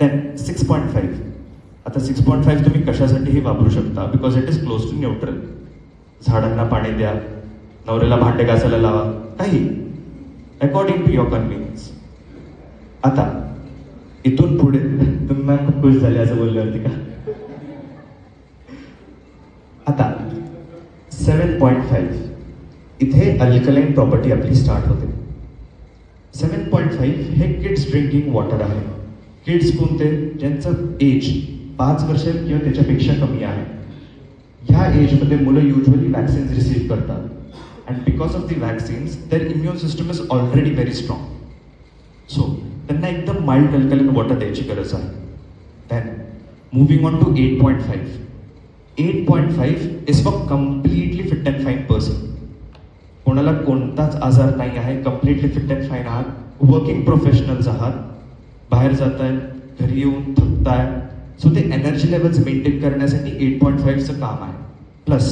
Then 6.5. आता 6.5 तुम्ही कशासाठीही वापरू शकता, because it is close to neutral. झाडांना पाणी द्या, नवऱ्याला भांडे घासायला लावा, काही अकॉर्डिंग टू युअर कन्व्हिनियन्स. आता इथून पुढे तुम्ही मॅम खूप खुश झाले असं बोलले होते का? आता 7.5 इथे अल्कलाईन प्रॉपर्टी आपली स्टार्ट होते. 7.5 हे किड्स ड्रिंकिंग वॉटर आहे. किड्स कोणते? ज्यांचं एज 5 वर्ष किंवा त्याच्यापेक्षा कमी आहे. ह्या एजमध्ये मुलं युजली वॅक्सिन्स रिसीव्ह करतात. And because of the vaccines their immune system is already very strong. So त्यांना एकदम माइल्ड अल्कलाईन वॉटर द्यायची गरज आहे. Then moving on to 8.5. 8.5 is for completely fit and fine person. कोणाला कोणताच आजार नाही आहे, कम्प्लिटली फिट अँड फाईन आहात, वर्किंग प्रोफेशनल्स आहात, बाहेर जाताय, घरी येऊन थकताय. सो ते एनर्जी लेवल्स मेंटेन करण्यासाठी 8.5चं काम आहे. प्लस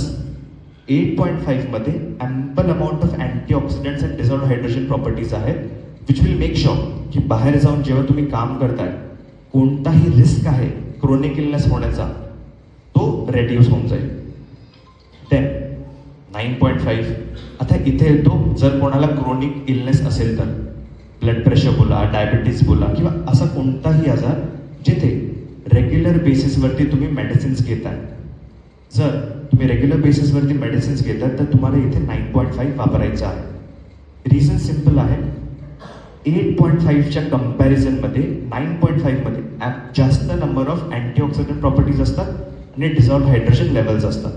8.5 मध्ये ample amount of antioxidants and dissolved hydrogen properties आहेत, विच विल मेक शुअर की बाहेर जाऊन जेव्हा तुम्ही काम करताय कोणताही रिस्क आहे क्रोनिक इलनेस होण्याचा तो रेड्यूस होऊन जाईल. देन 9.5. आता इथे येतो, जर कोणाला क्रोनिक इलनेस असेल तर ब्लड प्रेशर बोला, डायबिटीज बोला, किंवा असा कोणताही आजार जिथे रेग्युलर बेसिसवरती तुम्ही मेडिसिन्स घेताय. जर तुम्ही रेग्युलर बेसिसवरती मेडिसिन्स घेतात तर तुम्हाला इथे 9.5 वापरायचं आहे. रिझन सिम्पल आहे. 8.5च्या कम्पॅरिझनमध्ये 9.5 मध्ये जास्त नंबर ऑफ अँटीऑक्सिडंट प्रॉपर्टीज असतात आणि डिझॉल्व्ड हायड्रोजन लेवल्स असतात.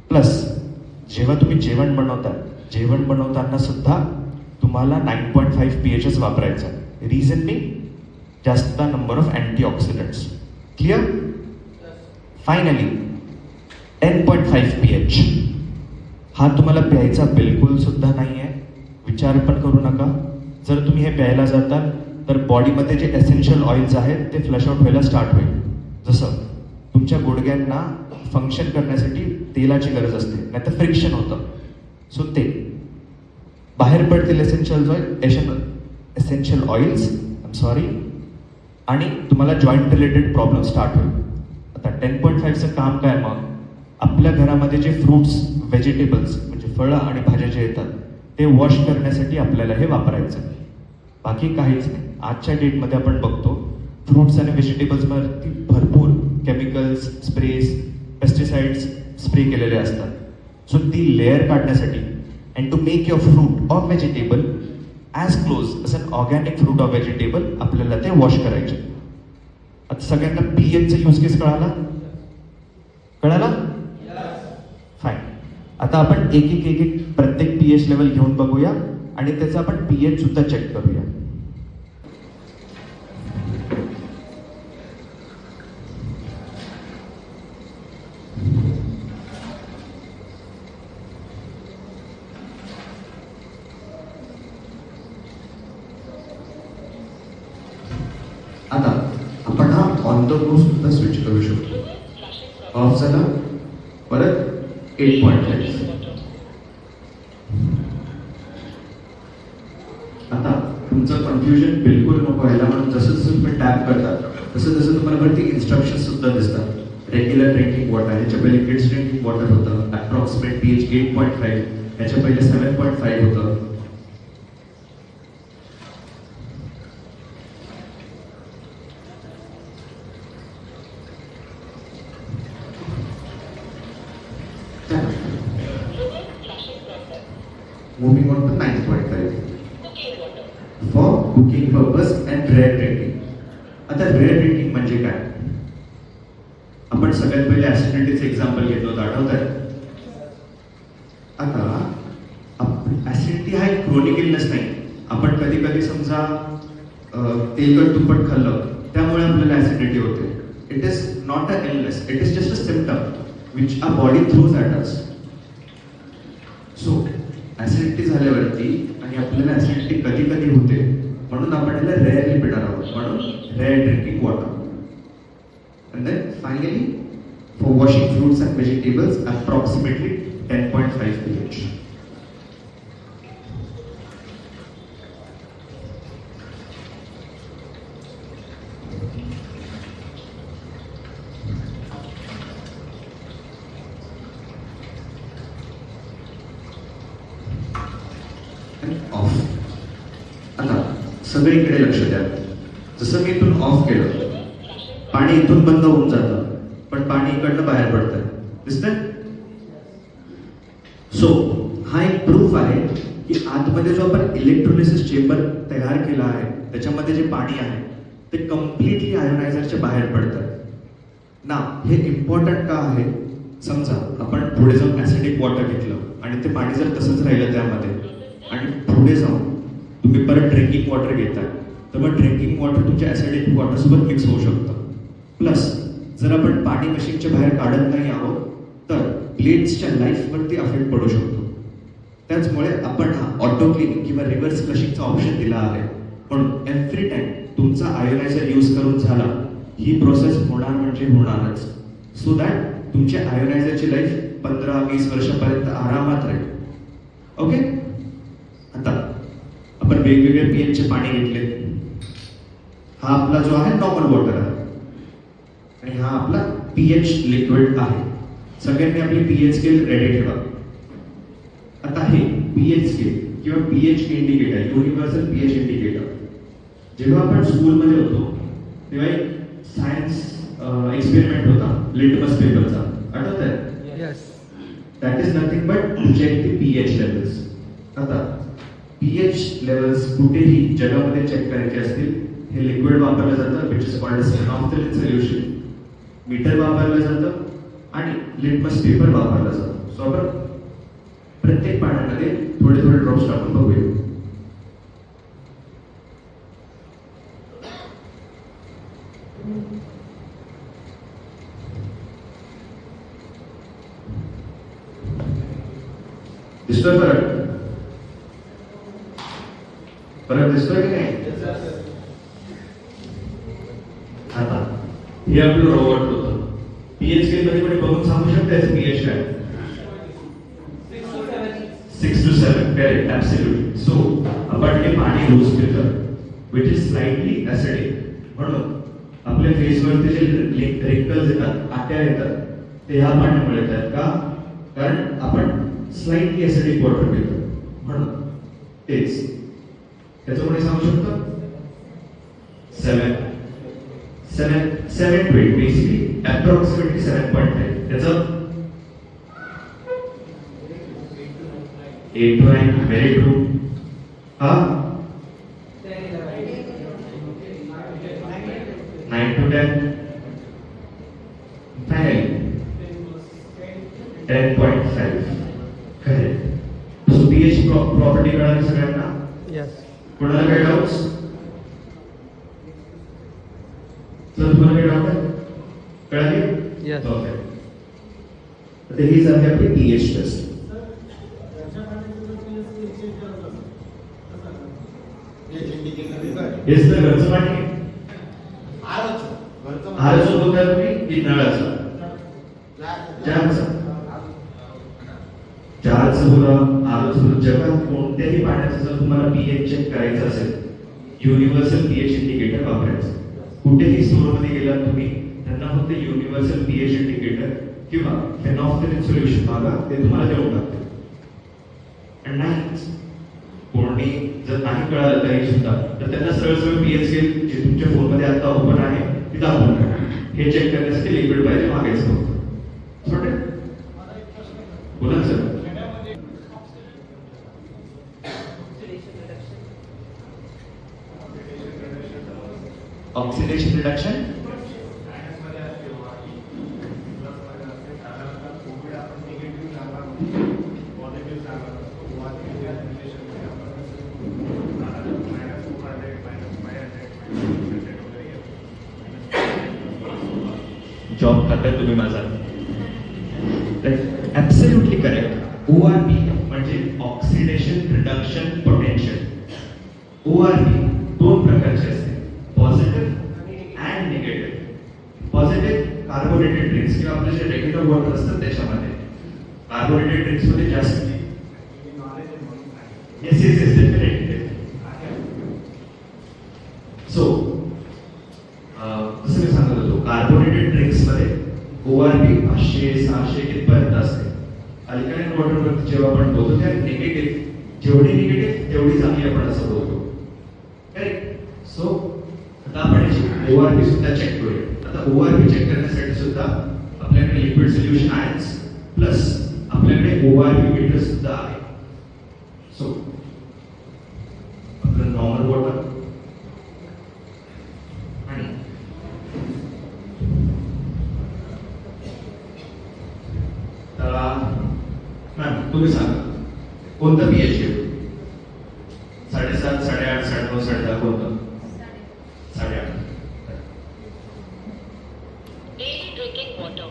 प्लस जेव्हा तुम्ही जेवण बनवताना सुद्धा तुम्हाला 9.5 pHच वापरायचं आहे. रिझन मी जास्त number of antioxidants. Clear? Finally 10.5 pH हा तुम्हाला प्यायचा बिलकुल सुद्धा नाही आहे. विचार पण करू नका. जर तुम्ही हे प्यायला जाताल तर बॉडीमध्ये जे एसेन्शियल ऑइल्स आहेत ते फ्लश आउट व्हायला स्टार्ट होईल. जसं तुमच्या गुडघ्यांना फंक्शन करण्यासाठी तेलाची गरज असते, नाही तर फ्रिक्शन होतं. सो ते बाहेर पडतील एसेन्शियल ऑइल्स आणि तुम्हाला जॉईंट रिलेटेड प्रॉब्लेम स्टार्ट होईल. आता 10.5चं काम काय? मग आपल्या घरामध्ये जे फ्रूट्स, व्हेजिटेबल्स म्हणजे फळं आणि भाज्या जे येतात ते वॉश करण्यासाठी आपल्याला हे वापरायचं आहे. बाकी काहीच नाही. आजच्या डेटमध्ये आपण बघतो फ्रूट्स आणि व्हेजिटेबल्सवरती भरपूर केमिकल्स, स्प्रेज, पेस्टिसाइड्स स्प्रे केलेले असतात. सो ती लेअर काढण्यासाठी and to make your fruit or vegetable as close as an organic fruit or vegetable आपल्याला ते वॉश करायचे. आता सगळ्यांना pHचं यूज केस कळाला? फाईन. आता आपण एक प्रत्येक pH लेवल घेऊन बघूया आणि त्याचा आपण pH सुद्धा चेक करूया. आता आपण हा ऑन द गो सुद्धा स्विच करू शकतो. ऑफ झाला, परत 8.5. आता तुमचं कन्फ्युजन बिलकुल नको व्हायला म्हणून जसं तुम्ही टॅप करतात तसं तुम्हाला वरती इन्स्ट्रक्शन सुद्धा दिसतात. रेग्युलर ड्रिंकिंग वॉटर, ह्याच्या पहिले किड्स ड्रिंकिंग वॉटर होतं, अप्रॉक्सिमेट pH 8.5, ह्याच्या पहिले 7.5 होतं. Moving on to 9.5 for cooking purpose and rare drinking. आता रेअर ड्रिंकिंग म्हणजे काय? आपण सगळ्यात पहिले ऍसिडिटीचं एक्झाम्पल घेतलं होतं, आठवत आहे? आता ऍसिडिटी हा एक क्रोनिक इलनेस नाही. आपण कधी कधी समजा तेलकट तुपट खाल्लं त्यामुळे आपल्याला ऍसिडिटी होते. It is not a illness, it is just a symptom which our body throws at us. So acidity झाल्यावरती आणि आपल्याला ऍसिडिटी कधी कधी होते म्हणून आपण याला रेअरली पिणार आहोत, म्हणून rare drinking water. And then finally, for washing fruits and vegetables, approximately 10.5 pH. Of. आता सगळीकडे लक्ष द्या. जसं मी इथून ऑफ केलं, पाणी इथून बंद होऊन जातं, पण पाणी इकडनं बाहेर पडतंय. दिसतंय? सो हा एक प्रूफ आहे की आतमध्ये जो आपण इलेक्ट्रोलिसिस चेंबर तयार केला आहे, त्याच्यामध्ये जे पाणी आहे ते कम्प्लिटली आयोनायझरच्या बाहेर पडतं. ना हे इम्पॉर्टंट का आहे? समजा आपण पुढे जाऊन ऍसिडिक वॉटर घेतलं आणि ते पाणी जर तसंच राहिलं त्यामध्ये, आणि पुढे जाऊन तुम्ही परत ड्रिंकिंग वॉटर घेताय, तर मग ड्रिंकिंग वॉटर तुमच्या ऍसिडिक वॉटरसोबत मिक्स होऊ शकतं. प्लस जर आपण पाणी मशीनच्या बाहेर काढत नाही आहोत तर प्लेट्सच्या लाईफवरती अफेक्ट पडू शकतो. त्याचमुळे आपण हा ऑटो क्लिनिंग किंवा रिव्हर्स फ्लशिंगचा ऑप्शन दिला आहे. म्हणून एव्हरी टाइम तुमचा आयोनायझर यूज करून झाला, ही प्रोसेस होणार म्हणजे होणारच, सो दॅट तुमच्या आयोनायझरची लाईफ 15-20 वर्षापर्यंत आरामात राहील. ओके. आता आपण वेगवेगळे पीएचचे पाणी घेतले. हा आपला जो आहे नॉर्मल वॉटर आहे आणि हा आपला पीएच लिक्विड आहे. सगळ्यांनी आपली पीएच स्केल रेडी ठेवा. आता हे पीएच स्केल किंवा pH indicator, universal pH indicator, जेव्हा आपण स्कूलमध्ये होतो तेव्हा एक सायन्स एक्सपेरिमेंट होता लिटमस पेपरचा, आठवत आहे? Yes. That is nothing but to check the pH levels. आता पीएच लेवल्स कुठेही जगामध्ये चेक करायचे असतील, हे लिक्विड वापरलं जातं which is called phenolphthalein solution, meter वापरलं जातं आणि लिटमस पेपर वापरला जातो. सो आपण प्रत्येक पाण्यामध्ये थोडे थोडे ड्रॉप्स टाकून बघूया. दिसतोय फरक? फरक दिसतोय की नाही? आता हे आपलं रोबोट होतं. पीएच स्केल मध्ये कोणी बघून सांगू शकता याचं पीएच काय? 6 to 7. Correct, absolutely. सो आपण हे पाणी रोज पितो विच इज स्लाइटली ऍसिडिक. म्हणून आपल्या फेसवरती जे रिंकल्स येतात, आट्या येतात, ते ह्या पाण्यामुळे येतात. का? कारण आपण स्लाइटली ऍसिडिक वॉटर पितो. म्हणून तेच त्याचं कोणी सांगू शकतो? 7 to 8, बेसिकली अप्रॉक्सिमेटली 7.5. त्याचं 8 to 9, व्हेरी ट्रू. हा 9 to 10, finally 10.5. Correct. So pH property कळाली सगळ्यांना? यस. कोणाला काही डाऊट्स? सर तुम्हाला काही डाऊट आहे? कळाली? यस. ओके. तर ही झाली आपली पीएच टेस्ट. हेच तर घरचं पाणी आहे. आरचं बोलताय तुम्ही की नळाचं? चारचं बोला, आरचं बोला. जगात कोणत्याही पाण्याचं जर तुम्हाला पीएच चेक करायचं असेल, युनिव्हर्सल पीएच इंडिकेटर वापरायचं. कुठेही स्टोअरमध्ये गेलात तुम्ही, त्यांना फक्त युनिव्हर्सल पीएच इंडिकेटर किंवा फिनॉल्फ्थलीन सोल्युशन मागा, ते तुम्हाला देऊन टाकते. आणि नाही कोणी जर नाही कळालं तरी सुद्धा, तर त्यांना सरळ सरळ पीएच स्केल जे तुमच्या फोनमध्ये आता ओपन आहे ते दाखवून टाका. हे चेक करण्यासाठी लिक्विड पाहिजे मागायचं फक्त. छोटे बोला सर. ऑक्सिडेशन रिडक्शन जॉब करताय तुम्ही माझा. Absolutely correct. ORP म्हणजे ऑक्सिडेशन रिडक्शन पोटेन्शियल. ORP दोन प्रकारचे असते, positive and negative. Positive carbonated drinks किंवा आपले जे रेग्युलर वॉटर असतात त्याच्यामध्ये. कार्बोनेटेड ड्रिंक्स मध्ये जास्त yes yes yes definitely. So carbonated ड्रिंक्समध्ये ORP 500-600 इथपर्यंत असते. अल्कलाइन वॉटरवरती जेव्हा आपण बोलतो त्या निगेटिव्ह, जेवढी निगेटिव्ह तेवढी चांगली आपण असं बोलतो. करेक्ट. सो आता आपण ORP सुद्धा चेक करूया. आता ORP चेक करण्यासाठी सुद्धा आपल्याकडे लिक्विड सोल्युशन आयन्स प्लस आपल्याकडे ORP मीटर सुद्धा आहे. सो आपलं नॉर्मल वॉटर आणि मॅम तुम्ही सांगा कोणतं pH घेऊ? 7.5, 8.5, 9.5, 10.5 कोणतं? 8.5. Daily drinking water.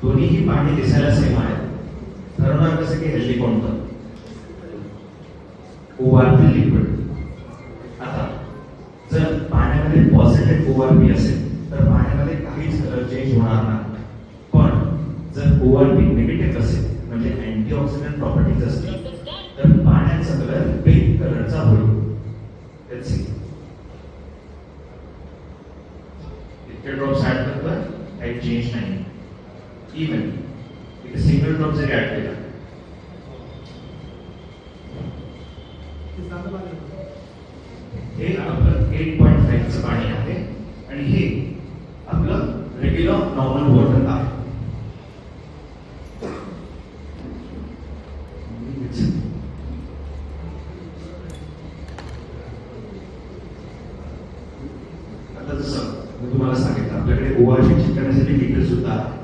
दोन्हीही पाणी दिसायला सेम आहे. ठरवणार कसं की हेल्दी कोणतं? ORP liquid. आता जर पाण्यामध्ये पॉझिटिव्ह ORP असेल तर पाण्यामध्ये काहीच कलर चेंज होणार नाही. पण जर ORP निगेटिव्ह असेल म्हणजे अँटीऑक्सिडंट प्रॉपर्टीज असतील तर पाण्याचा कलर पिंक कलरचा होईल. Let's see. इतके ड्रॉप्स ऍड करतोय काही चेंज नाही. इवन एक सिंगल ड्रॉप जरी ऍड केला हे आपलं 8.5 चं पाणी आहे आणि हे आपलं रेग्युलर नॉर्मल वॉटर आहे. आता जसं मी तुम्हाला सांगितलं आपल्याकडे ORP चेक करण्यासाठी मीटर सुद्धा आहे.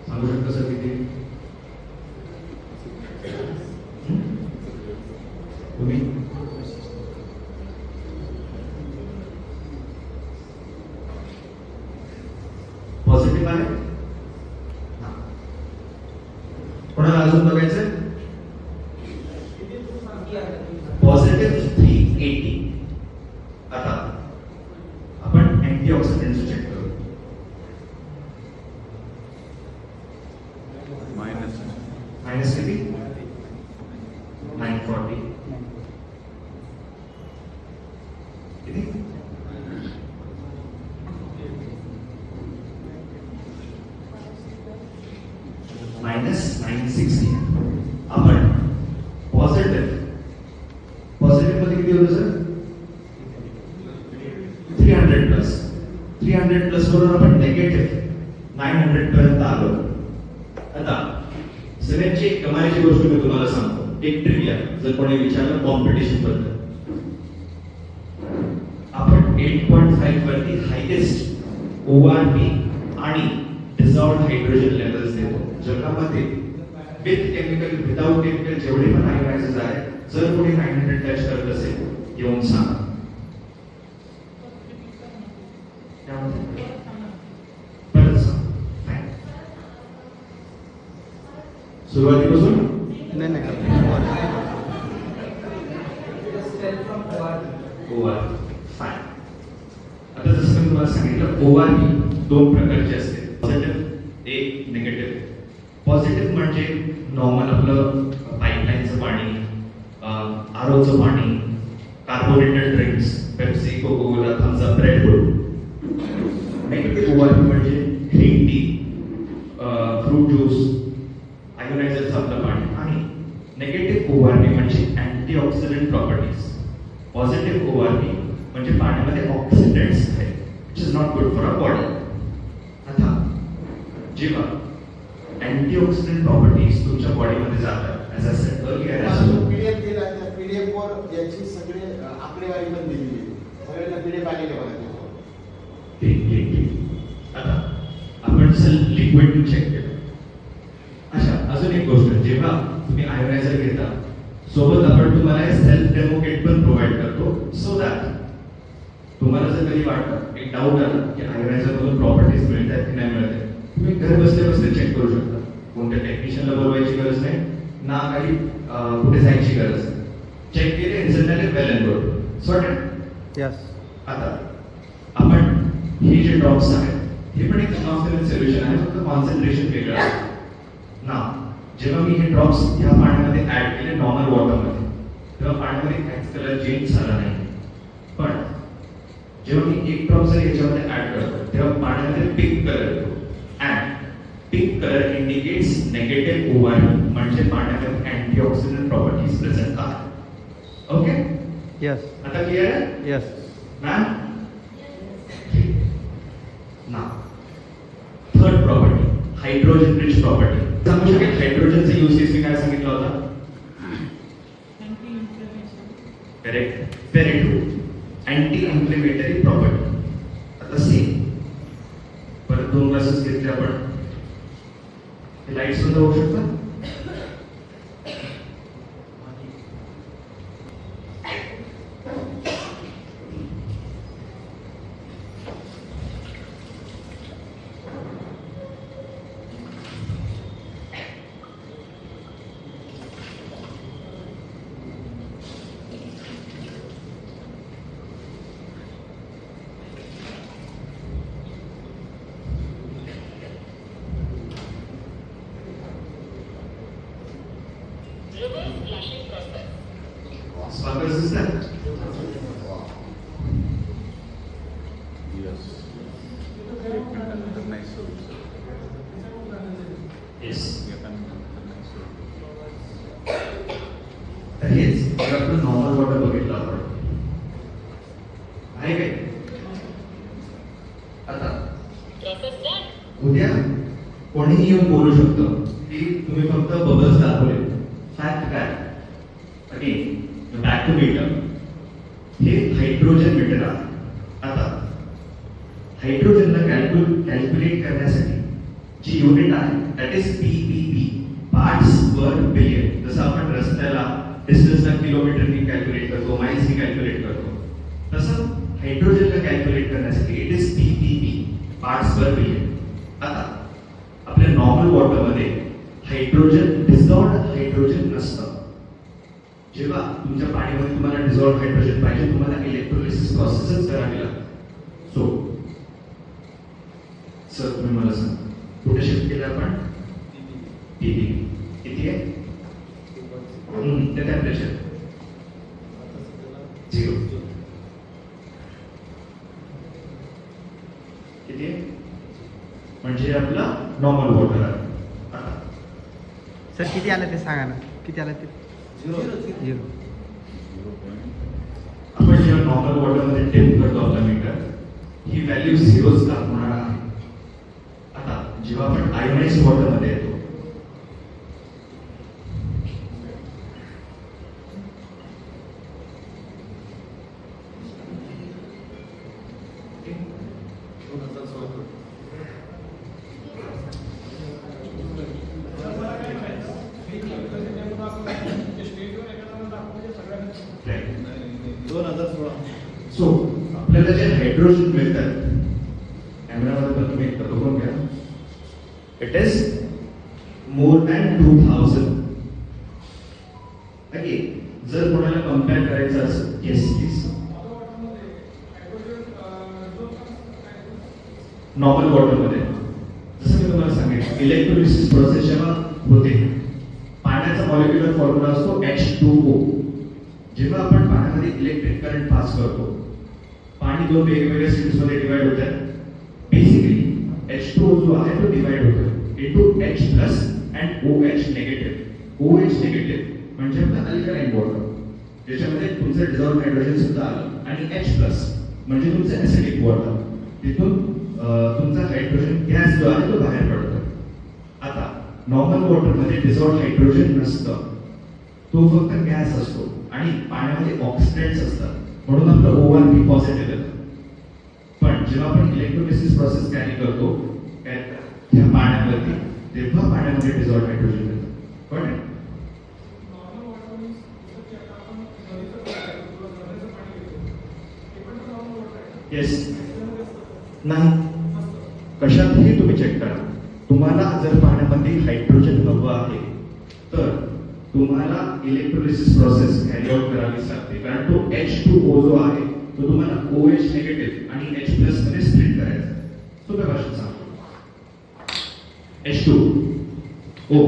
सांगू शकता सर किती? तुम्ही पॉझिटिव्ह आहे? कोणाला अजून बघायचं? पॉझिटिव्ह 380. आता आपण अँटीऑक्सिडंटचं चेक करू. मायनस किती? 940. किती? -960. आपण पॉझिटिव्ह मध्ये किती होतं सर? 300 प्लस. 300 प्लस वरून आपण निगेटिव्ह 900 पर्यंत आलो. आता सगळ्यांची एक कमालीची गोष्ट मी तुम्हाला सांगतो. एक ट्रिविया जर कोणी विचारलं कॉम्पिटिशन बद्दल, आपण 8.5 वरती हायेस्ट ORP आणि डिसॉल्व्ड हायड्रोजन लेवल्स देतो. जगामध्ये विथ केमिकल विदाउट केमिकल जेवढे पण आयोनायझर्स आहेत, जर कोणी 900 टच करत असेल येऊन सांगा. परत सांग. सुरुवातीपासून ORP फाईन. आता जसं मी तुम्हाला सांगितलं ORP दोन प्रकारचे असते, पॉझिटिव्ह एक निगेटिव्ह. पॉझिटिव्ह म्हणजे नॉर्मल आपलं पाईपलाईनचं पाणी, आरोचं पाणी, carbonated drinks, Pepsi, Coca Cola, Thums Up, Red Bull. Negative ORP म्हणजे ग्रीन टी, फ्रूट ज्यूस, आयोनायझरचं आपलं पाणी. आणि नेगेटिव्ह ORP म्हणजे अँटीऑक्सिडंट प्रॉपर्टीज. पॉझिटिव्ह ORP म्हणजे पाण्यामध्ये ऑक्सिडंट्स आहेत, which is not good for a body. आता जेव्हा अँटीऑक्सिडंट प्रॉपर्टीज तुमच्या बॉडीमध्ये जातात, as a said earlier, PDF दिला त्या पीडीएफ वर याची सगळे आकडेवारी पण दिलेली आहे. सगळ्यांना पीडीएफ आलेले बघा त्याच्यावर. ठीक. आता आपण जसं लिक्विड चेक केलं, अच्छा अजून एक गोष्ट, जेव्हा तुम्ही आयोनायझर घेता सोबत आपण तुम्हाला सेल्फ डेमो किट पण प्रोव्हाइड करतो, सो दॅट तुम्हाला जर कधी वाटतं एक डाऊट आला की आयोनायझरमधून प्रॉपर्टीज मिळतात की नाही मिळत आहे, तुम्ही घर बसल्या बसल्या चेक करू शकता. कोणत्या टेक्निशियनला बोलवायची गरज नाही, ना काही कुठे जायची गरज नाही. चेक केले, रिझल्ट आले, वेल अँड गुड, सॉर्टेड. यस. आता आपण हे जे ड्रॉप्स आहेत हे पण एक नॉन सोल्युशन आहे, फक्त कॉन्सन्ट्रेशन वेगळं आहे ना. जेव्हा मी हे ड्रॉप्स ह्या पाण्यामध्ये ऍड केले नॉर्मल वॉटरमध्ये, तेव्हा पाण्यामध्ये काहीच कलर चेंज झाला नाही. पण जेव्हा मी एक ड्रॉप जर याच्यामध्ये ऍड करतो तेव्हा पाण्यामध्ये पिंक कलर येतो. And pink colour indicates negative OR, म्हणजे पाण्यामध्ये अँटीऑक्सिडंट प्रॉपर्टीज प्रेझेंट आहेत. Okay, yes. आता क्लिअर आहे यस. मॅम? ना third property, hydrogen rich property. सांगू शकेल हायड्रोजनचा यूज केस मी काय सांगितलं होता? Correct, very true. Anti inflammatory property. आता सेम परत 2 ग्लासेस घेतले आपण, हे लाईट सुद्धा होऊ शकतात. Reverse flushing process. Sparkles is that? Yes. Nice solution. Yes. Nice तर हेच जर आपलं नॉर्मल वॉटर बघितलं आपण आहे काय. आता Process done. उद्या कोणीही येऊन बोलू शकतं की तुम्ही फक्त बबल्स दाखवले. फॅक्ट काय? अगेन बॅक टू मीटर, हे हायड्रोजन मीटर आहे. आता हायड्रोजनला कॅल्क्युलेट करण्यासाठी जी युनिट आहे that is PPP, parts per billion. जसं आपण रस्त्याला डिस्टन्सला किलोमीटरनी कॅल्क्युलेट करतो, माइल्सनी कॅल्क्युलेट करतो, तसं हायड्रोजनला कॅल्क्युलेट करण्यासाठी it is PPP, parts per billion. आता आपल्या नॉर्मल वॉटरमध्ये हायड्रोजन, डिझॉल्व्ड हायड्रोजन नसतं. जेव्हा तुमच्या पाण्यामध्ये तुम्हाला डिझॉल्व्ड हायड्रोजन पाहिजे, तुम्हाला इलेक्ट्रोलिसिस प्रोसेसच करावी लागते. सो सर तुम्ही मला सांगा कुठे शिफ्ट केलं आपण? पीपी किती आहे? ते टेम्परेचर 0 किती आहे? म्हणजे आपला नॉर्मल वॉटर आहे. आता सर किती आलं ते सांगा ना, किती आलं ते? 0. आपण जेव्हा नॉर्मल वॉटरमध्ये टेप करतो आपला मीटर, ही व्हॅल्यू 0च दाखवणार आहे. आता जेव्हा आपण आयोनाइज वॉटरमध्ये येतो, सो आपल्याला जे हायड्रोजन मिळतात, कॅमेरामध्ये पण तुम्ही एकदा बघून घ्या, it is more than 2000. Again जर कोणाला कम्पेअर करायचं असेल, येस प्लीज. नॉर्मल वॉटरमध्ये जसं मी तुम्हाला सांगितलं, इलेक्ट्रोलिसिस प्रोसेस जेव्हा होते, पाण्याचा मॉलिक्युलर फॉर्म्युला असतो H2O. जेव्हा आपण पाण्यामध्ये इलेक्ट्रिक करंट पास करतो, पाणी 2 वेगवेगळ्या स्टेट्समध्ये डिवाइड होतात. बेसिकली H2O जो आहे तो डिवाइड होतो into H plus and OH negative. OH negative म्हणजे आपलं अल्कलाइन वॉटर, ज्याच्यामध्ये तुमचं डिझॉल्व्ड हायड्रोजन सुद्धा आलं, आणि H प्लस म्हणजे तुमचं ऍसिडिक वॉटर. तिथून तुमचा हायड्रोजन गॅस जो आहे तो बाहेर पडतो. आता नॉर्मल वॉटरमध्ये डिझॉल्व्ड हायड्रोजन नसतं, तो फक्त गॅस असतो आणि पाण्यामध्ये ऑक्सिडेंट्स असतात, म्हणून आपलं ORP पॉझिटिव्ह येतं. पण जेव्हा आपण इलेक्ट्रोलिसिस प्रोसेस कॅरी करतो त्या पाण्यावरती, तेव्हा पाण्यामध्ये डिझॉल्व्ड हायड्रोजन येतं. पण येस नाही, कशातही तुम्ही चेक करा. तुम्हाला जर पाण्यामध्ये हायड्रोजन हवं आहे तर तुम्हाला इलेक्ट्रोलिसिस प्रोसेस कॅरी आउट करावीच लागते, कारण तो H2O जो आहे तो तुम्हाला OH निगेटिव्ह आणि H प्लस मध्ये स्प्लिट करायचा आहे. सोप्या भाषेत सांगतो, H2O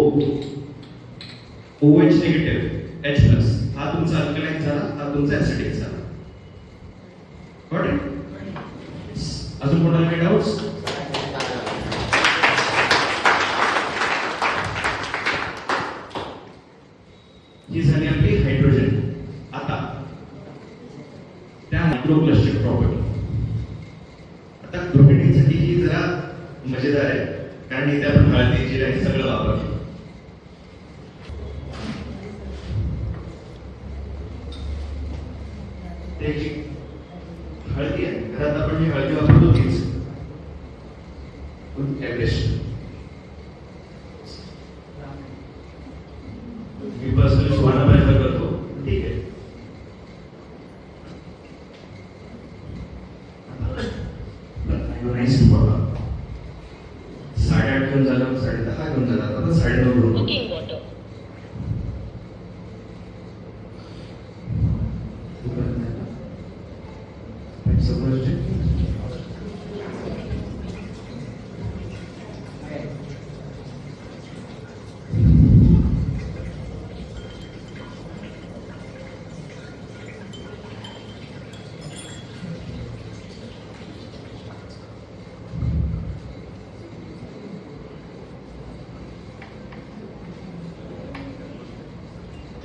OH negative H plus हा तुमचा अल्कलाइन झाला, हा तुमचा ऍसिडिक झाला. Got it? अजून कोणाला काही डाऊट्स? ही झाली आपली हायड्रोजन. आता त्या मायक्रोक्लस्टर प्रॉपर्टी. आता गृहिणींसाठी ही जरा मजेदार आहे, कारण इथे आपण हळदी जिरा हे सगळं वापरतो. ते जी हळदी आहे, घरात आपण जी हळदी वापरतो तीच एव्हरेस्ट. मी पर्सनली सुहाना प्रेफर करतो. ठीक आहे, नाईस बघा. 8:30 घेऊन झालं, 10:30 घेऊन झालं, आता 9:30 घेऊन. Cooking water.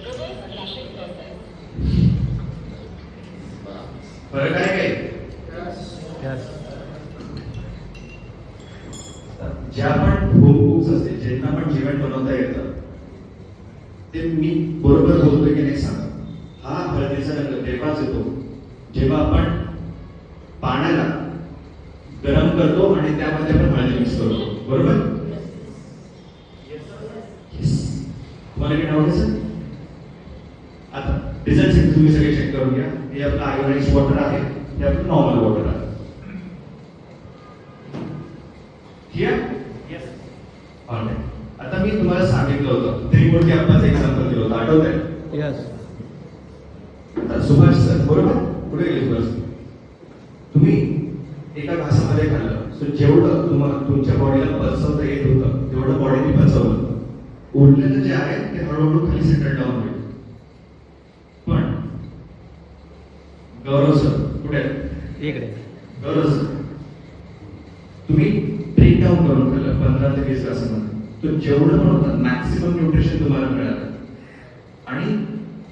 Reverse flushing process. फरक आहे काय? यस. ज्या पण होम कुक्स असते, ज्यांना पण जेवण बनवता येतं, ते मी बरोबर बोलतोय की नाही सांगा. हा हळदीचा रंग तेव्हाच येतो जेव्हा आपण पाण्याला गरम करतो आणि त्यामध्ये आपण हळदी मिक्स करतो. बरोबर? Yes. तुम्हाला काही डाऊट असेल? आता रिझल्ट तुम्ही सगळे चेक करून घ्या. हे आपलं आयोनाइज्ड वॉटर आहे, हे आपलं नॉर्मल वॉटर आहे. क्लिअर? आता मी तुम्हाला सांगितलं होतं, त्रिमूर्ती अप्पाचं एक्झाम्पल दिलं होतं, आठवतंय? यस. आता सुभाष सर बरोबर पुढे गेले. सुभाष तुम्ही एका घासामध्ये खाल्लं, सो जेवढं तुम्हाला तुमच्या बॉडीला पचवता येत होतं तेवढं बॉडीने पचवलं. उरलेलं जे आहे ते हळूहळू खाली सेटल डाऊन होईल. पण गौरव सर कुठे आहेत? इकडे. गौरव सर, तुम्ही ब्रेक डाऊन करून खाल्लं 15 ते 20 तासामध्ये, तो जेवढं पण होतं मॅक्सिमम न्यूट्रिशन तुम्हाला मिळालं. आणि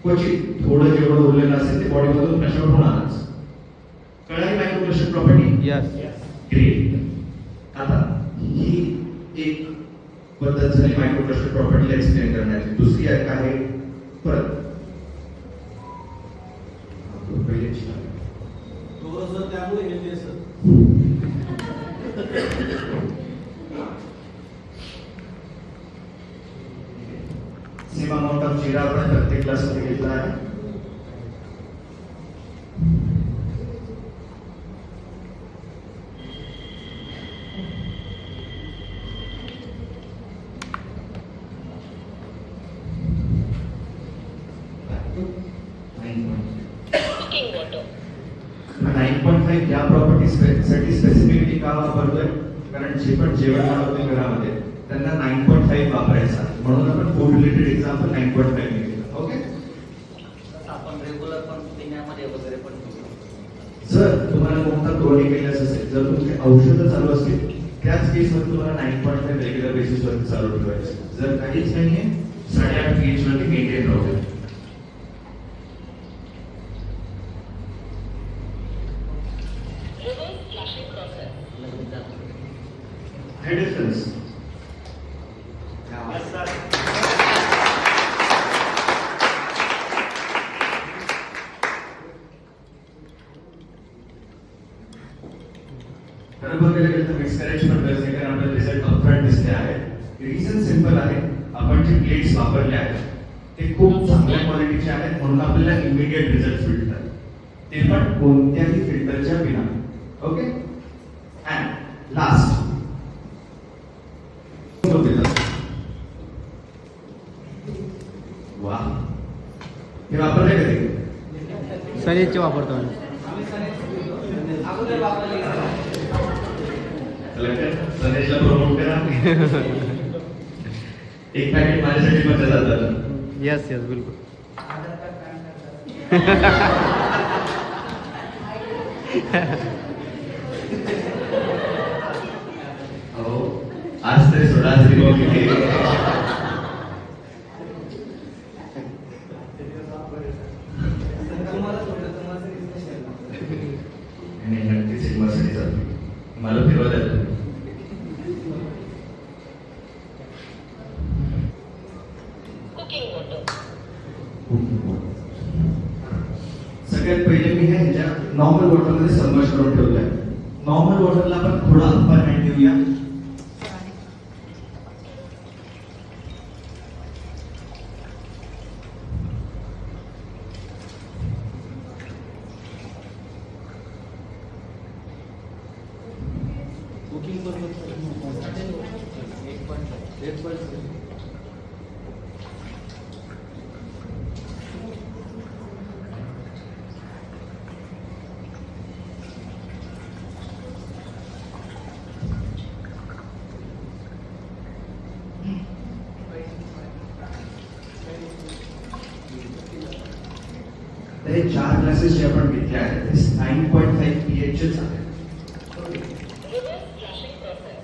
क्वचित थोडं जेवढं उरलेलं असेल ते बॉडीमधून फ्लश आउट होणारच. कळाली मायक्रोक्लस्टर प्रॉपर्टी? यस. ग्रेट. आता ही एक पद्धत झाली मायक्रोक्लस्टर प्रॉपर्टीला एक्सप्लेन करण्याची. दुसरी एक आहे परत पहिल्याची त्यामुळे हे सर सेम अमाउंट ऑफ जिरा आपण प्रत्येक क्लासमध्ये घेतला आहे. Cooking water. 9.5 या प्रॉपर्टी साठी स्पेसिफिकली का वापरतोय? कारण जे पण जेवण बनवतोय घरामध्ये त्यांना 9.5 वापरायचा, म्हणून आपण फूड रिलेटेड एक्झाम्पल 9.5 घेतलं. ओके. आपण रेग्युलर पण पिण्यामध्ये वगैरे पण जर तुम्हाला कोणता क्रोनिक इलनेस असेल, जर तुमचे औषधं चालू असतील, त्याच केसमध्ये तुम्हाला 9.5 रेग्युलर बेसिसवरती चालू ठेवायचे. जर काहीच नाहीये 8.5 pH वरती मेंटेन राहू द्या. Reverse flushing process. हे डिफरन्स. खरं बघायला गेलं तर मिक्स करायची पण गरज नाही, कारण आपल्याला रिझल्ट अपफ्रंट दिसले आहे. रिझन सिंपल आहे, आपण जे प्लेट्स वापरले आहेत ते खूप चांगल्या क्वालिटीचे आहेत, म्हणून आपल्याला इमिडिएट रिझल्ट मिळतात, ते पण कोणत्याही फिल्टरच्या बिना. ओके अँड लास्ट वा हे वापरले कधी सनीचे वापरतो आम्ही. संदेशला प्रमोट करा एक पॅकेट माझ्यासाठी पण जातात येस येस बिलकुल. हो आज तरी सोडा आज रिमोट किती आणि नक्कीच एक मस्ती चालते मला फिरवत आहे Cooking water. सगळ्यात पहिले मी हे ह्याच्या नॉर्मल वॉटरमध्ये सबमर्ज करून ठेवलंय नॉर्मल वॉटरला आपण थोडा अप्पर हँड देऊया तर हे 4 ग्लासेस जे आपण घेतले आहेत ते 9.5 pH चेच आहेत Reverse flushing process.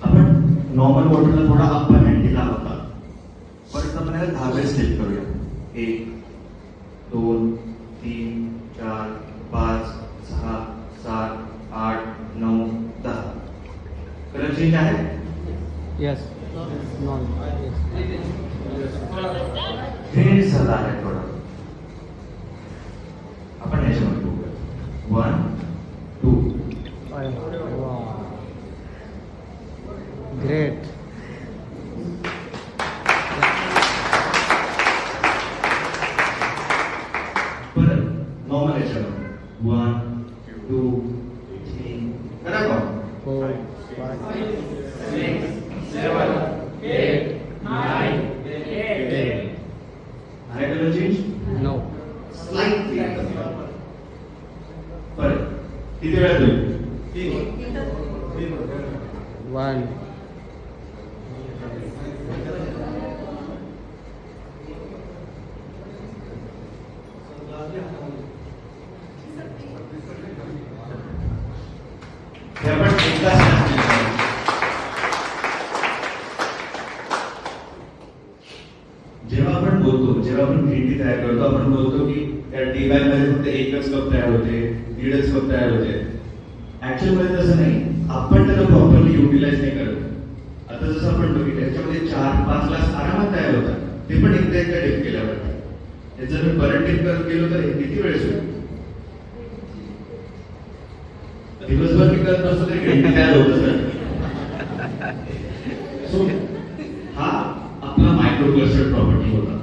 आपण नॉर्मल वॉटरला थोडा अप्पर हँड दिला होता परत आपण याला 10 वेळेस स्टेप करूया 1 2 3 4 5 6 7 8 9 10 कलर चेंज आहे येस नॉन ग्रीन झाला आहे थोडा आपण याच्यामध्ये बघूया 1 2 ग्रेट. परत नॉर्मल याच्यामध्ये 1 2 3 करा का 4 आहे कलर चेंज 5 नो. स्लाइटली परत किती वेळा होईल 1 हे आपण एकदा सांगितलं. जेव्हा आपण बोलतो जेव्हा आपण ग्रीन टी तयार करतो आपण बोलतो की त्या टी बॅग मध्ये फक्त एकच कप तयार होते 1.5 कप तयार होते ऍक्च्युअल मध्ये तसं नाही आपण त्याला प्रॉपरली युटिलाइज नाही करत आता जसं आपण बघितलं याच्यामध्ये 4-5 ग्लास आरामात तयार होतात ते पण एकदा डिप केल्यावर हे जर मी परत डिप करत गेलो तर हे किती वेळेस होईल दिवसभर मी करत नसतो तरी ग्रीन टी तयार होत असतं सो हा आपला मायक्रो क्लस्टर प्रॉपर्टी होता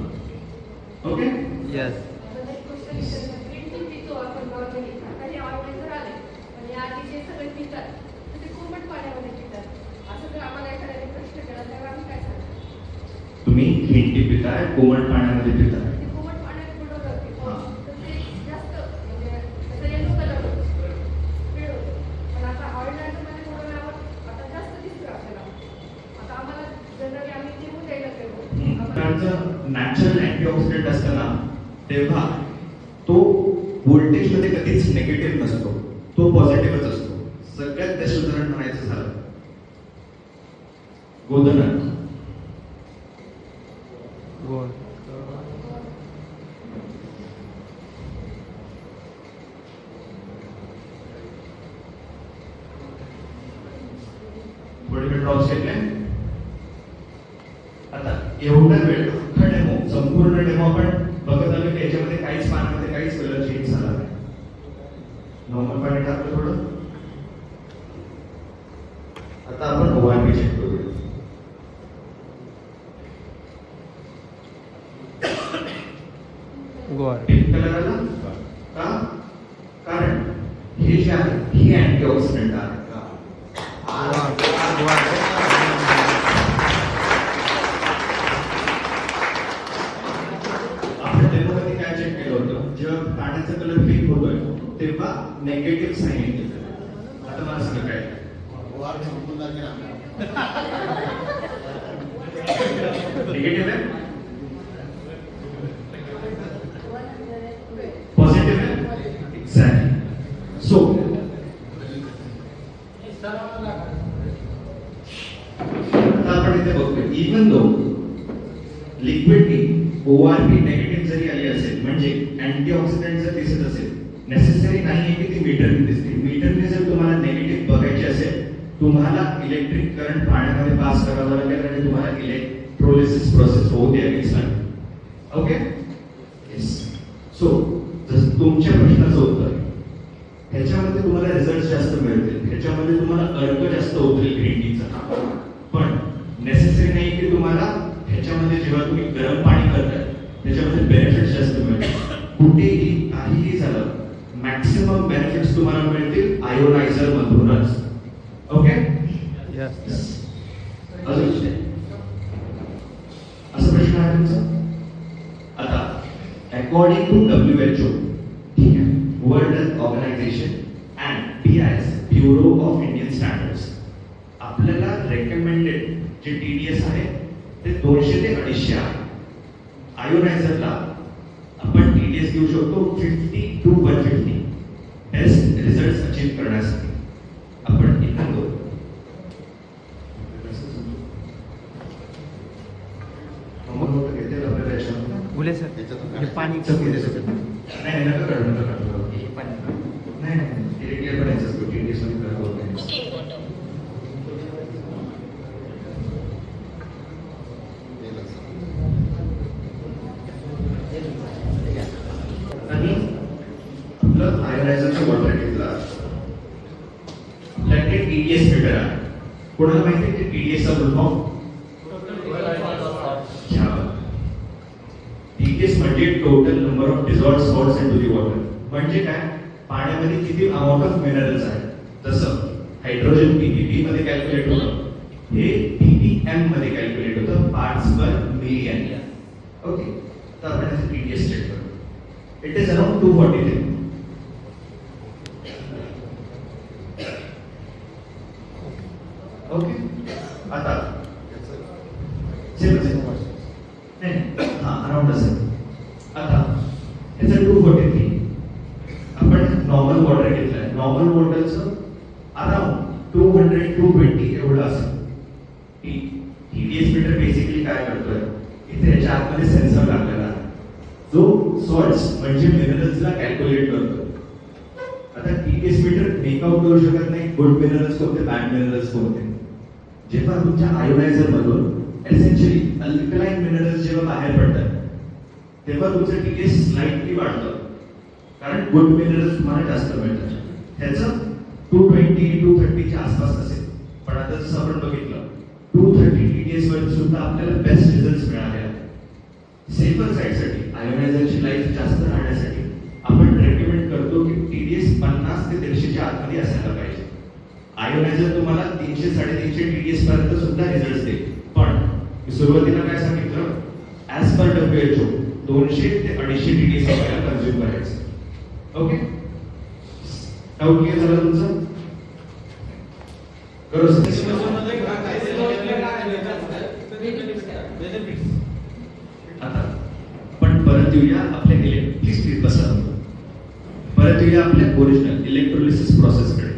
ओके येस. तुम्ही ग्रीन टी पिताय कोमट पाण्यामध्ये पिताय नॅचरल अँटीऑक्सिडंट असताना तेव्हा तो व्होल्टेज मध्ये कधीच निगेटिव्ह नसतो तो पॉझिटिव्हच असतो सगळ्यात बेस्ट उदाहरण म्हणायचं झालं गोधन गोड. थोडे ड्रॉप्स घेतले आता एवढा वेळ अख्खा डेमो संपूर्ण डेमो आपण बघत आलो की याच्यामध्ये काहीच पाण्यामध्ये काहीच कलर चेंज झाला नाही नॉर्मल पाणी टाकलं थोडं आता आपण ORP चेक करूया गोड. पिंक कलर आला का जे आहे ही अँटीऑक्सिडंट आहे. आपण डेमोमध्ये काय चेक केलं होतं, जेव्हा पाण्याचा कलर पिंक होतोय तेव्हा नेगेटिव्ह साईन येते. आता मला सांगा काय वार संपून जाते ना. निगेटिव्ह आहे, पॉझिटिव्ह आहे. एक्झॅक्टली. सो आता आपण इथे बघतोय इवन दो लिक्विडनी ORP नेगेटिव्ह जरी आली असेल, म्हणजे अँटीऑक्सिडंट जर दिसत असेल, नेसेसरी नाहीये की ती मीटरने दिसते. मीटरने जर तुम्हाला नेगेटिव्ह बघायची असेल, तुम्हाला इलेक्ट्रिक करंट पाण्यामध्ये पास करावं लागेल आणि तुम्हाला इलेक्ट्रोलिसिस प्रोसेस होऊ द्यावीच लागेल. Okay, yes. सो जसं तुमच्या प्रश्नाचं उत्तर, ह्याच्यामध्ये तुम्हाला रिझल्ट जास्त मिळतील, ह्याच्यामध्ये तुम्हाला अर्क जास्त होतील ग्रीन टीचा, पण नेसेसरी नाही की तुम्हाला ह्याच्यामध्ये जेव्हा तुम्ही गरम पाणी करताय त्याच्यामध्ये बेनिफिट्स जास्त मिळतील. कुठेही काहीही झालं, मॅक्सिमम बेनिफिट्स तुम्हाला मिळतील आयोनायझर मधूनच. ओके, अजून असा प्रश्न आहे तुमचा? आता अकॉर्डिंग टू WHO, ठीक आहे, World Health Organization and BIS, Bureau of Indian Standards, आपल्याला रेकमेंडेड जे TDS आहे ते 200 ते 250 आहे. आयोनायझरला आपण TDS देऊ शकतो 50 to 150. बेस्ट रिझल्ट अचीव करण्यासाठी आपण इथून करू. बोले सर, हे पाणी नाही नका काढू, नका काढू. नाही नाही क्लिअर बनायचं असतो TDS मध्ये करत होत नाही. Cooking water. आणि आपलं आयोनायझरचं वॉटर घेतला, आपल्याकडे TDS फिल्टर आहे. कोणाला माहिती आहे TDS चा फुल फॉर्म? TDS म्हणजे total number of dissolved salts into the water. म्हणजे काय, पाण्यामध्ये किती अमाउंट ऑफ मिनरल्स आहेत. जसं हायड्रोजन ppb मध्ये कॅल्क्युलेट होतं, हे ppm मध्ये कॅल्क्युलेट होतं, पार्ट्स पर मिलियन. ओके, तर आपण याचं TDS चेक करू. It is around 243. ओके, आता अराउंड असेल. आता याचं 243 आपण नॉर्मल वॉटर घेतलंय, नॉर्मल वॉटरचं अराउंड 200-220 एवढं असेल. TDS फिल्टर बेसिकली काय करतोय, इथे याच्या आतमध्ये सेन्सर लागलेला आहे जो सॉल्ट्स म्हणजे मिनरल्सला कॅल्क्युलेट करतो. आता TDS फिल्टर मेकआउट करू शकत नाही गुड मिनरल्स कोणते, बॅड मिनरल्स कोणते. जेव्हा तुमच्या आयोनायझर मधून एसेन्शियली अल्कलाइन मिनरल्स जेव्हा बाहेर पडतात तेव्हा तुमचं TDS स्लाइटली वाढतं, कारण गुड मिनरल्स तुम्हाला जास्त मिळतात. त्याचं 220-230 च्या आसपास असेल. पण आता जसं आपण बघितलं 230 TDS वर सुद्धा आपल्याला बेस्ट रिझल्ट मिळाले आहेत. सेफर साईडसाठी आयोनायझरची लाईफ जास्त राहण्यासाठी आपण रेकमेंड करतो की TDS 50 ते 150 च्या आतमध्ये असायला पाहिजे. आयोनायझर तुम्हाला 300-350 TDS पर्यंत सुद्धा रिझल्ट देईल. पण मी सुरुवातीला काय सांगितलं, ऍज पर WHO 200 ते 250 TDS आपल्याला कन्झ्युम करायचं. ओके, डाऊट क्लिअर झाला तुमचा? करू आता पण परत येऊया आपल्या प्लीज बसा. परत येऊया आपल्या ओरिजिनल इलेक्ट्रोलिसिस प्रोसेसकडे.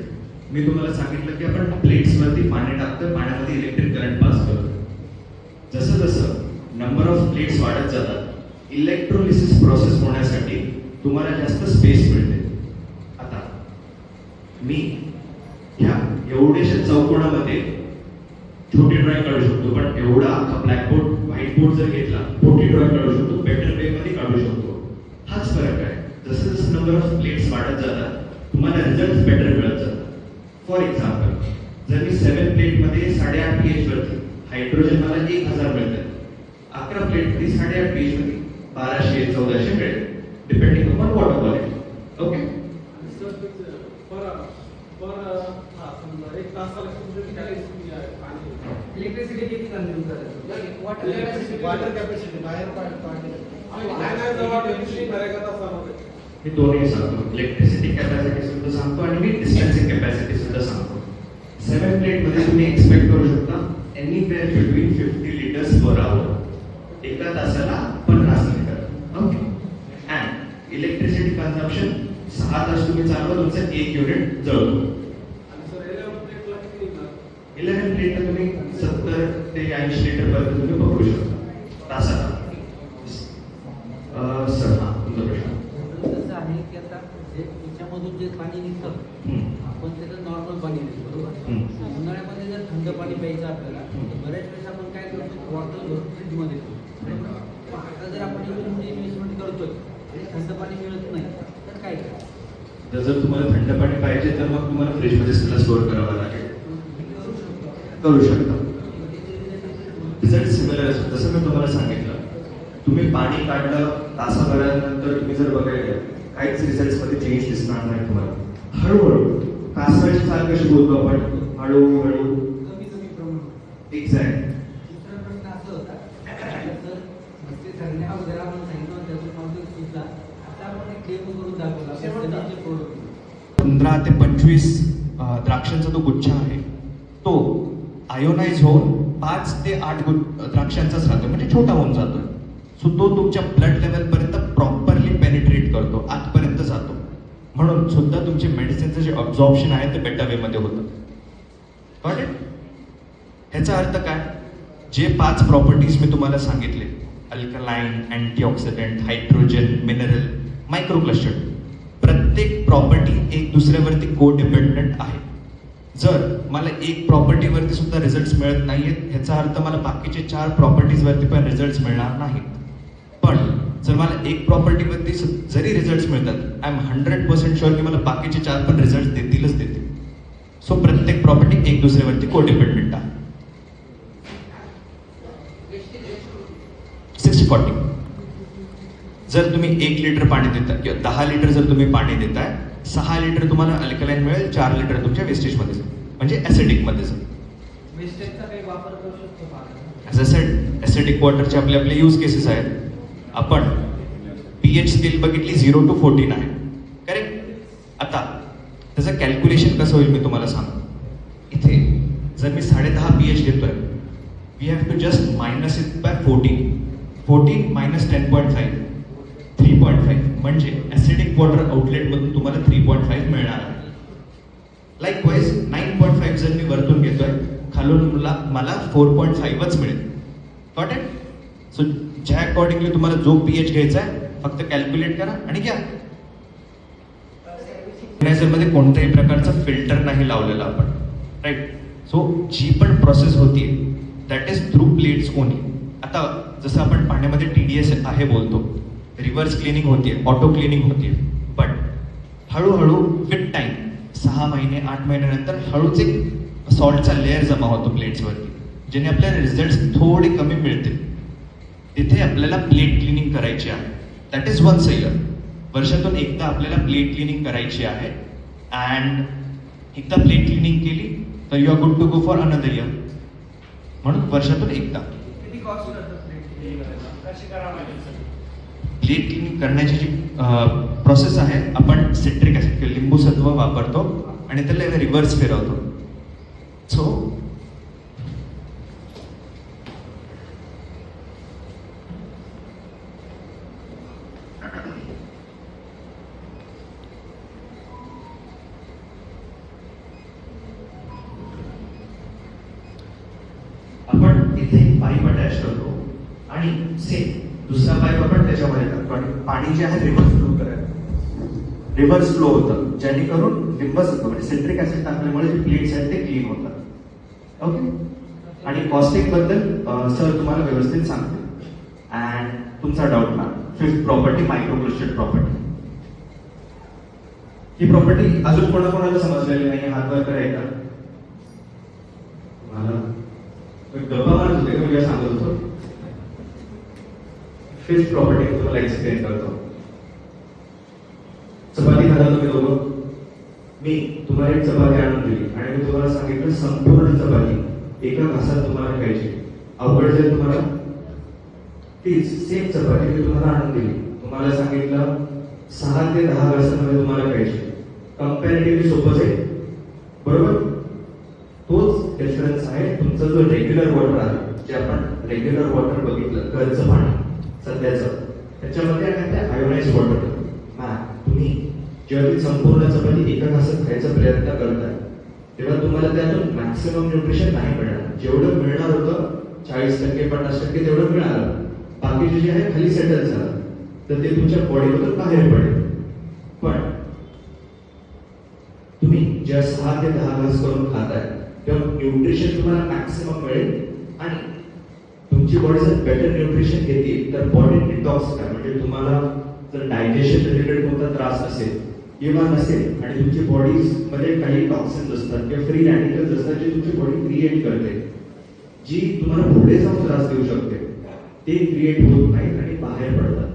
मी तुम्हाला सांगितलं की आपण प्लेट्स वरती पाणी टाकतो, पाण्यामध्ये इलेक्ट्रिक करंट पास करतो. जसं जसं नंबर ऑफ प्लेट्स वाढत जातात, इलेक्ट्रोलिसिस प्रोसेस होण्यासाठी तुम्हाला जास्त स्पेस मिळते. आता मी ह्या एवढ्याशा चौकोनामध्ये छोटी ड्रॉइंग काढू शकतो, पण एवढा अख्खा ब्लॅकबोर्ड व्हाईट बोर्ड जर घेतला मोठी ड्रॉइंग काढू शकतो, बेटर वे मध्ये काढू शकतो. हाच फरक आहे. जसं जसं नंबर ऑफ प्लेट्स वाढत जातात तुम्हाला रिझल्ट बेटर मिळत जातात. फॉर एक्झाम्पल, जर मी 7 प्लेट मध्ये 8.5 pH वरती हायड्रोजन मला 1000 मिळतात, 11 प्लेट मध्ये 8.5 pH मध्ये 1200-1400 मिळेल, depending upon water quality. Okay, electricity किती कंझ्युम करायचं वॉटर कॅपॅसिटी बाहेर पाणी मी दोन्ही सांगतो, इलेक्ट्रिसिटी कॅपॅसिटी सुद्धा सांगतो आणि मी डिस्टन्सिंग कॅपॅसिटी सुद्धा सांगतो. 7 प्लेटमध्ये तुम्ही एक्सपेक्ट करू शकता anywhere between 50 litres per hour, एका तासाला 50 litre. Okay. And electricity consumption 6 तास तुम्ही चालवा, तुमचं 1 युनिट जळतो. 11 प्लेट तुम्ही 70 ते 80 लिटर पर्यंत तुम्ही पकडू शकता तासाला. सर हां, तुमचा प्रश्न. कसं आहे की आता जे तिच्यामधून जे पाणी निघतं आपण त्याचं नॉर्मल पाणी देतो बरोबर. उन्हाळ्यामध्ये जर थंड पाणी प्यायचं आपल्याला तर बऱ्याच वेळेस आपण काय करतो बॉटल भरून फ्रीजमध्ये ठेवतो. आता जर आपण एवढी मोठी इन्व्हेस्टमेंट करतोय आणि थंड पाणी मिळत नाही तर काय करायचं? जर तुम्हाला थंड पाणी पाहिजे तर मग तुम्हाला फ्रीजमध्ये सुद्धा स्टोअर करावं लागेल. करू शकता. रिझल्ट सिमिलर असतो. जसं मी तुम्हाला सांगितलं, तुम्ही पाणी काढलं तासाभरानंतर तुम्ही जर बघायला काहीच रिझल्ट्समध्ये चेंज दिसणार नाही तुम्हाला. हळूहळू कासवाची चाल कशी बोलतो आपण, हळूहळू कमी कमी प्रमाणात. एक्झॅक्ट. दुसरा प्रश्न असा होता जर नुसते संज्ञा वगैरे आपण सांगितलं त्याच्यामध्ये सुद्धा आता आपण एक डेमो करून दाखवला जे प्रोडक्ट 15 ते 25 द्राक्षांचा तो गुच्छ आहे तो आयोनाइज होऊन 5 ते 8 द्राक्षांचाच राहतो, म्हणजे छोटा होऊन जातो. सो तो तुमच्या ब्लड लेवलपर्यंत प्रॉपरली पेनिट्रेट करतो, आतपर्यंत जातो. म्हणून सुद्धा तुमचे मेडिसिनचं जे अब्झॉर्प्शन आहे ते बेटर वेमध्ये होतं. कळले? ह्याचा अर्थ काय? जे 5 प्रॉपर्टीज मी तुम्हाला सांगितले, अल्कलाइन, अँटीऑक्सिडंट, हायड्रोजन, मिनरल, मायक्रोक्लस्टर, प्रत्येक प्रॉपर्टी एक दुसऱ्यावरती को डिपेंडंट आहे. जर मला एक प्रॉपर्टीवरती सुद्धा रिझल्ट्स मिळत नाहीयेत ह्याचा अर्थ मला बाकीचे 4 प्रॉपर्टीजवरती पण रिझल्ट्स मिळणार नाहीत. पण जर मला एक प्रॉपर्टीवरती जरी रिझल्ट्स मिळतात, आय एम 100% शुअर की मला बाकीचे 4 पण रिझल्ट्स देतीलच देतील. सो प्रत्येक प्रॉपर्टी एक दुसऱ्यावरती को डिपेंडंट आहे. 60-40. जर तुम्ही 1 लिटर पाणी देता किंवा 10 लिटर जर तुम्ही पाणी देताय, 6 लिटर तुम्हाला अल्कलाइन मिळेल, 4 लिटर तुमच्या वेस्टेजमध्ये जाईल, म्हणजे ॲसिडिकमध्ये जाईल. वेस्टेजचा काही वापर करू शकतो का? ॲज अ सेड ॲसिडिक वॉटरचे आपले यूज केसेस आहेत. आपण pH स्केल बघितली 0 to 14 आहे, करेक्ट. आता त्याचं कॅल्क्युलेशन कसं होईल मी तुम्हाला सांगतो. इथे जर मी 10.5 pH घेतोय, we have to just minus it by 14 minus 10.5 3.5, म्हणजे ॲसिडिक वॉटर आउटलेटमधून तुम्हाला 3.5 मिळणार आहे. लाईकवाईज 9.5 जर मी वरतून घेतोय, खालून मला 4.5च मिळेल. Got it? सो ज्या अकॉर्डिंगली तुम्हाला जो pH घ्यायचा आहे फक्त कॅल्क्युलेट करा आणि घ्या. मध्ये कोणत्याही प्रकारचं फिल्टर नाही लावलेलं आपण, राईट. सो जी पण प्रोसेस होतीये that is through plates only. आता जसं आपण पाण्यामध्ये TDS आहे बोलतो, रिव्हर्स क्लिनिंग होतीये, ऑटो क्लिनिंग होतीये, बट हळूहळू विथ टाइम 6 महिने 8 महिन्यानंतर हळूच एक सॉल्टचा लेअर जमा होतो प्लेट्सवरती, ज्याने आपल्याला रिझल्ट्स थोडे कमी मिळतील. तिथे आपल्याला प्लेट क्लिनिंग करायची आहे. That is once a year. वर्षातून एकदा आपल्याला प्लेट क्लिनिंग करायची आहे. अँड एकदा प्लेट क्लिनिंग केली तर you are good to go for another year. म्हणून वर्षातून एकदा. किती कॉस्ट करतात कशी करावं लागेल? प्लेट क्लिनिंग करण्याची जी प्रोसेस आहे, आपण सिट्रिक ॲसिड किंवा लिंबू सत्व वापरतो आणि त्याला रिव्हर्स फिरवतो. सो आपण इथे पाईप अटॅच करतो आणि सेम दुसरा पाईप आपण त्याच्यामध्ये टाकतो आणि पाणी जे आहे रिव्हर्स फ्लो करायचं, रिव्हर्स फ्लो होतं, जेणेकरून लिंबस होतं, म्हणजे सिट्रिक ऍसिड टाकल्यामुळे जे प्लेट्स आहेत ते क्लीन होतात. ओके. आणि कॉस्टिंग बद्दल सर तुम्हाला व्यवस्थित सांगते. अँड तुमचा डाऊट ना 5th प्रॉपर्टी मायक्रोक्लस्टर प्रॉपर्टी. ही प्रॉपर्टी अजून कोणाकोणाला समजलेली नाही, हात वर करायचा. मला गप्पा मारत होते का मी सांगत होतो. 5th प्रॉपर्टी तुम्हाला एक्सप्लेन करतो. चपाती खाता तुम्ही दोघं, मी तुम्हाला एक चपाती आणून दिली आणि मी तुम्हाला सांगितलं संपूर्ण चपाती एका घासात तुम्हाला खायची, अवघड जाईल तुम्हाला? तीच सेम चपाती मी तुम्हाला आणून दिली, तुम्हाला सांगितलं 6 ते 10 घासांमध्ये तुम्हाला खायची, कम्पॅरेटिव्हली सोपंच आहे, बरोबर? तोच डिफरन्स आहे तुमचा जो रेग्युलर वॉटर आहे, जे आपण रेग्युलर वॉटर बघितलं, घरचं पाणी सध्याचं, त्याच्यामध्ये आहे ते आयोनाइज वॉटर. तुम्ही जेव्हा ती संपूर्ण चपाती एका घासात खायचा प्रयत्न करताय तेव्हा तुम्हाला त्यातून मॅक्सिमम न्यूट्रिशन नाही मिळणार. जेवढं मिळणार होतं 40% 50% तेवढं मिळालं, बाकीचे जे आहे खाली सेटल झालं, तर ते तुमच्या बॉडीमधून बाहेर पडेल. पण तुम्ही जेव्हा 6 ते 10 घास करून खाताय तेव्हा न्यूट्रिशन तुम्हाला मॅक्सिमम मिळेल आणि तुमची बॉडी जर बेटर न्यूट्रिशन घेते तर बॉडी डिटॉक्स काय, म्हणजे तुम्हाला जर डायजेशन रिलेटेड कोणता त्रास असेल किंवा नसेल आणि तुमची बॉडी मध्ये काही टॉक्सिन्स असतात किंवा फ्री रॅडिकल्स असतात जे तुमची बॉडी क्रिएट करते, जी तुम्हाला पुढे जाऊन त्रास देऊ शकते, ते क्रिएट होत नाहीत आणि बाहेर पडतात.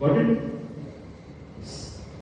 Got it?